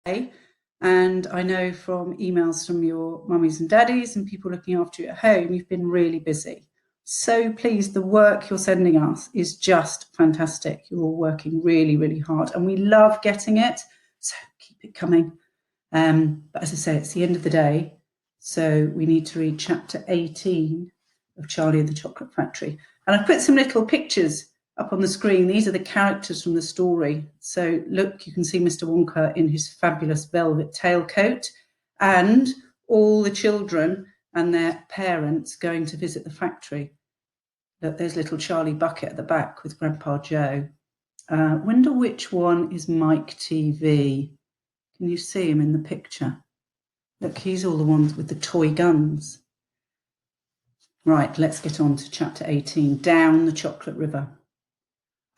And I know from emails from your mummies and daddies and people looking after you at home, you've been really busy. So pleased, the work you're sending us is just fantastic. You're all working really, really hard and we love getting it. So keep it coming. But as I say, it's the end of the day. So we need to read chapter 18 of Charlie and the Chocolate Factory. And I've put some little pictures up on the screen. These are the characters from the story. So look, you can see Mr. Wonka in his fabulous velvet tailcoat and all the children and their parents going to visit the factory. Look, there's little Charlie Bucket at the back with Grandpa Joe. Wonder which one is Mike TV. Can you see him in the picture? Look, he's all the ones with the toy guns. Right, let's get on to chapter 18, Down the Chocolate River.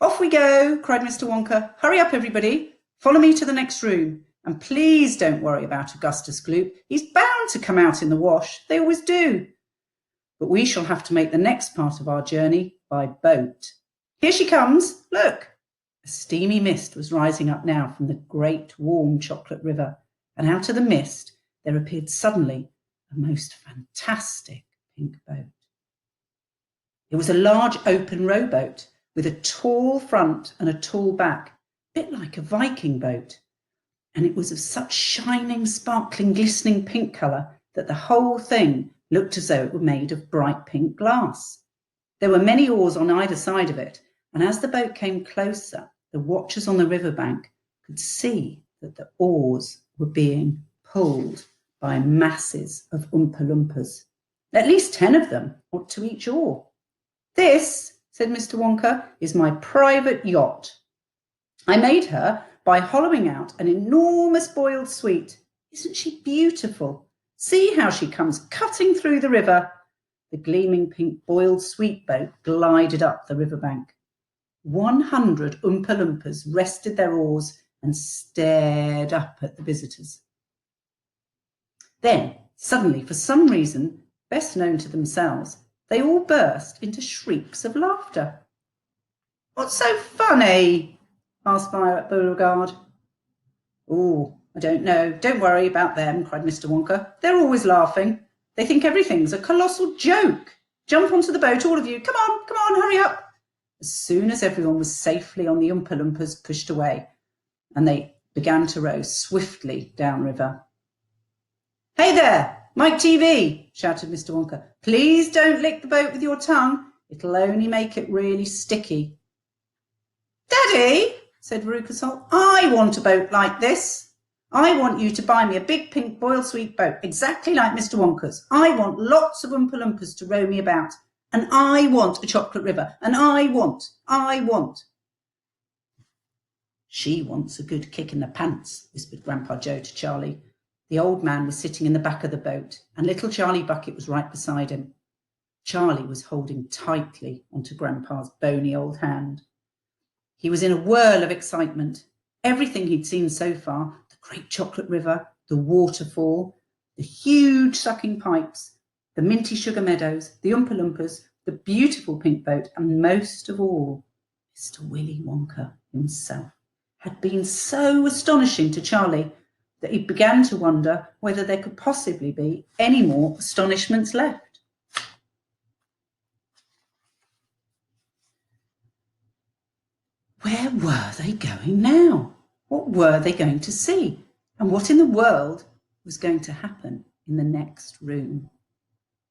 Off we go, cried Mr. Wonka. Hurry up, everybody. Follow me to the next room. And please don't worry about Augustus Gloop. He's bound to come out in the wash. They always do. But we shall have to make the next part of our journey by boat. Here she comes. Look. A steamy mist was rising up now from the great warm chocolate river. And out of the mist there appeared suddenly a most fantastic pink boat. It was a large open rowboat with a tall front and a tall back, a bit like a Viking boat. And it was of such shining, sparkling, glistening pink colour that the whole thing looked as though it were made of bright pink glass. There were many oars on either side of it, and as the boat came closer, the watchers on the riverbank could see that the oars were being pulled by masses of Oompa Loompas, at least 10 of them, to each oar. This, said Mr. Wonka, is my private yacht. I made her by hollowing out an enormous boiled sweet. Isn't she beautiful? See how she comes cutting through the river. The gleaming pink boiled sweet boat glided up the riverbank. 100 Oompa Loompas rested their oars and stared up at the visitors. Then, suddenly, for some reason best known to themselves, they all burst into shrieks of laughter. What's so funny? Asked Violet Beauregard. Oh, I don't know. Don't worry about them, cried Mr. Wonka. They're always laughing. They think everything's a colossal joke. Jump onto the boat, all of you. Come on, hurry up. As soon as everyone was safely on, the Oompa Loompas pushed away, and they began to row swiftly downriver. Hey there, Mike TV, shouted Mr. Wonka. Please don't lick the boat with your tongue. It'll only make it really sticky. Daddy, said Veruca Salt, I want a boat like this. I want you to buy me a big pink boiled sweet boat, exactly like Mr. Wonka's. I want lots of Oompa Loompas to row me about. And I want a chocolate river. And I want. She wants a good kick in the pants, whispered Grandpa Joe to Charlie. The old man was sitting in the back of the boat, and little Charlie Bucket was right beside him. Charlie was holding tightly onto Grandpa's bony old hand. He was in a whirl of excitement. Everything he'd seen so far, the great chocolate river, the waterfall, the huge sucking pipes, the minty sugar meadows, the Oompa Loompas, the beautiful pink boat, and most of all, Mr. Willy Wonka himself, had been so astonishing to Charlie that he began to wonder whether there could possibly be any more astonishments left. Where were they going now? What were they going to see? And what in the world was going to happen in the next room?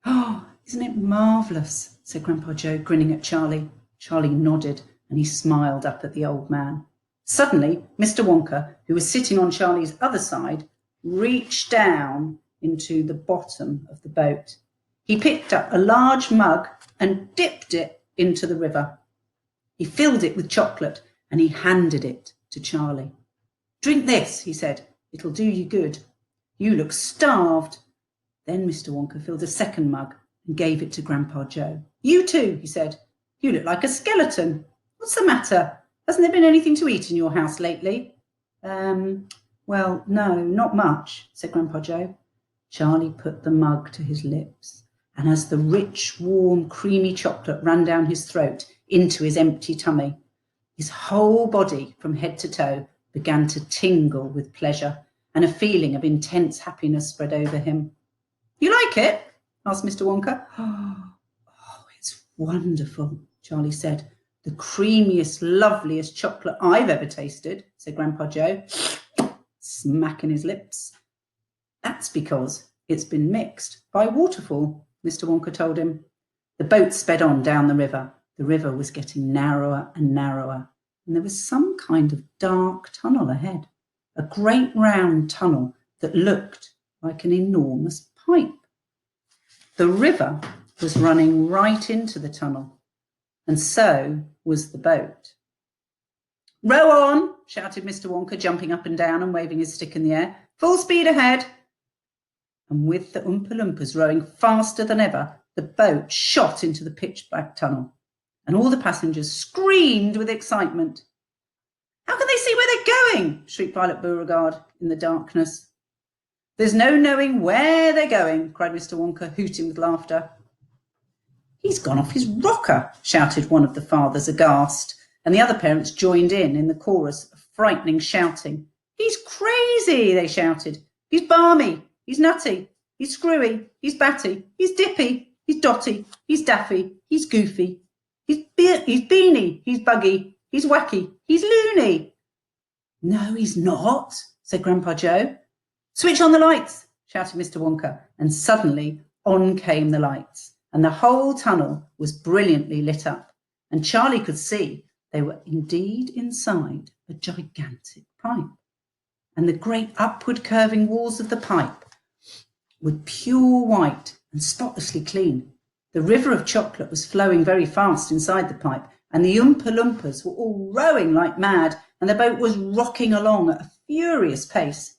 Oh, isn't it marvellous, said Grandpa Joe, grinning at Charlie. Charlie nodded and he smiled up at the old man. Suddenly, Mr. Wonka, who was sitting on Charlie's other side, reached down into the bottom of the boat. He picked up a large mug and dipped it into the river. He filled it with chocolate and he handed it to Charlie. Drink this, he said. It'll do you good. You look starved. Then Mr. Wonka filled a second mug and gave it to Grandpa Joe. You too, he said. You look like a skeleton. What's the matter? Hasn't there been anything to eat in your house lately? Well, no, not much, said Grandpa Joe. Charlie put the mug to his lips, and as the rich, warm, creamy chocolate ran down his throat into his empty tummy, his whole body from head to toe began to tingle with pleasure, and a feeling of intense happiness spread over him. You like it? Asked Mr. Wonka. Oh, it's wonderful, Charlie said. The creamiest, loveliest chocolate I've ever tasted, said Grandpa Joe, smacking his lips. That's because it's been mixed by waterfall, Mr. Wonka told him. The boat sped on down the river. The river was getting narrower and narrower, and there was some kind of dark tunnel ahead, a great round tunnel that looked like an enormous pipe. The river was running right into the tunnel, and so was the boat. Row on, shouted Mr. Wonka, jumping up and down and waving his stick in the air. Full speed ahead. And with the Oompa Loompas rowing faster than ever, the boat shot into the pitch-black tunnel, and all the passengers screamed with excitement. How can they see where they're going? Shrieked Violet Beauregard in the darkness. There's no knowing where they're going, cried Mr. Wonka, hooting with laughter. He's gone off his rocker, shouted one of the fathers aghast, and the other parents joined in the chorus of frightening shouting. He's crazy, they shouted. He's balmy, he's nutty, he's screwy, he's batty, he's dippy, he's dotty, he's daffy, he's goofy, he's beany, he's buggy, he's wacky, he's loony. No, he's not, said Grandpa Joe. Switch on the lights, shouted Mr. Wonka, and suddenly on came the lights, and the whole tunnel was brilliantly lit up, and Charlie could see they were indeed inside a gigantic pipe, and the great upward curving walls of the pipe were pure white and spotlessly clean. The river of chocolate was flowing very fast inside the pipe, and the Oompa Loompas were all rowing like mad, and the boat was rocking along at a furious pace.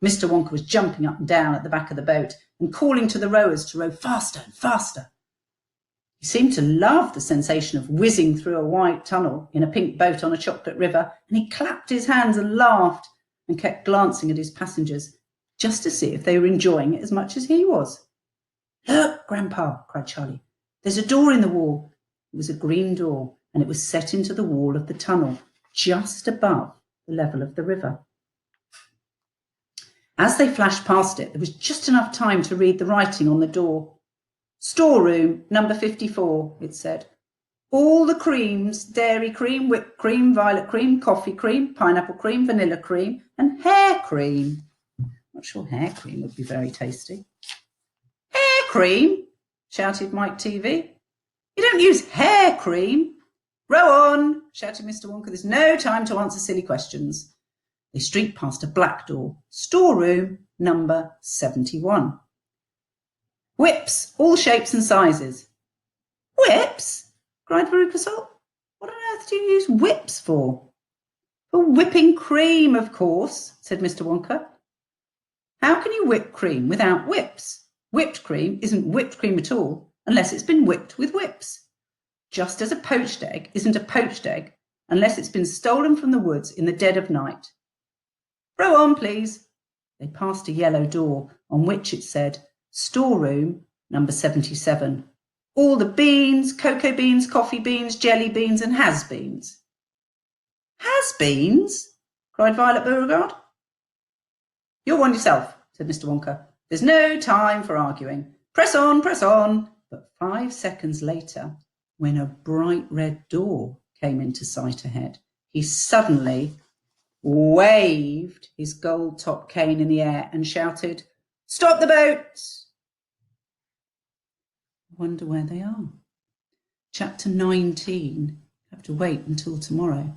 Mr. Wonka was jumping up and down at the back of the boat and calling to the rowers to row faster and faster. He seemed to love the sensation of whizzing through a white tunnel in a pink boat on a chocolate river, and he clapped his hands and laughed and kept glancing at his passengers just to see if they were enjoying it as much as he was. Look, Grandpa, cried Charlie. There's a door in the wall. It was a green door, and it was set into the wall of the tunnel just above the level of the river. As they flashed past it, there was just enough time to read the writing on the door. Storeroom, number 54, it said. All the creams, dairy cream, whipped cream, violet cream, coffee cream, pineapple cream, vanilla cream, and hair cream. Not sure hair cream would be very tasty. Hair cream, shouted Mike TV. You don't use hair cream. Row on, shouted Mr. Wonka. There's no time to answer silly questions. They streaked past a black door. Storeroom, number 71. Whips, all shapes and sizes. Whips? Cried Veruca Salt. What on earth do you use whips for? For whipping cream, of course, said Mr. Wonka. How can you whip cream without whips? Whipped cream isn't whipped cream at all unless it's been whipped with whips. Just as a poached egg isn't a poached egg unless it's been stolen from the woods in the dead of night. Row on, please. They passed a yellow door on which it said, Storeroom, number 77. All the beans, cocoa beans, coffee beans, jelly beans, and has-beens. Has-beens? Cried Violet Beauregard. You're one yourself, said Mr. Wonka. There's no time for arguing. Press on, press on. But 5 seconds later, when a bright red door came into sight ahead, he suddenly waved his gold-topped cane in the air and shouted, Stop the boat! I wonder where they are. Chapter 19. I have to wait until tomorrow.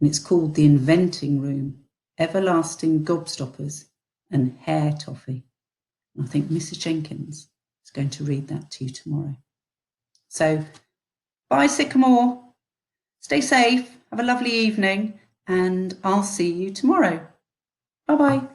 And it's called The Inventing Room, Everlasting Gobstoppers and Hair Toffee. And I think Mrs. Jenkins is going to read that to you tomorrow. So, bye, Sycamore. Stay safe. Have a lovely evening. And I'll see you tomorrow. Bye-bye.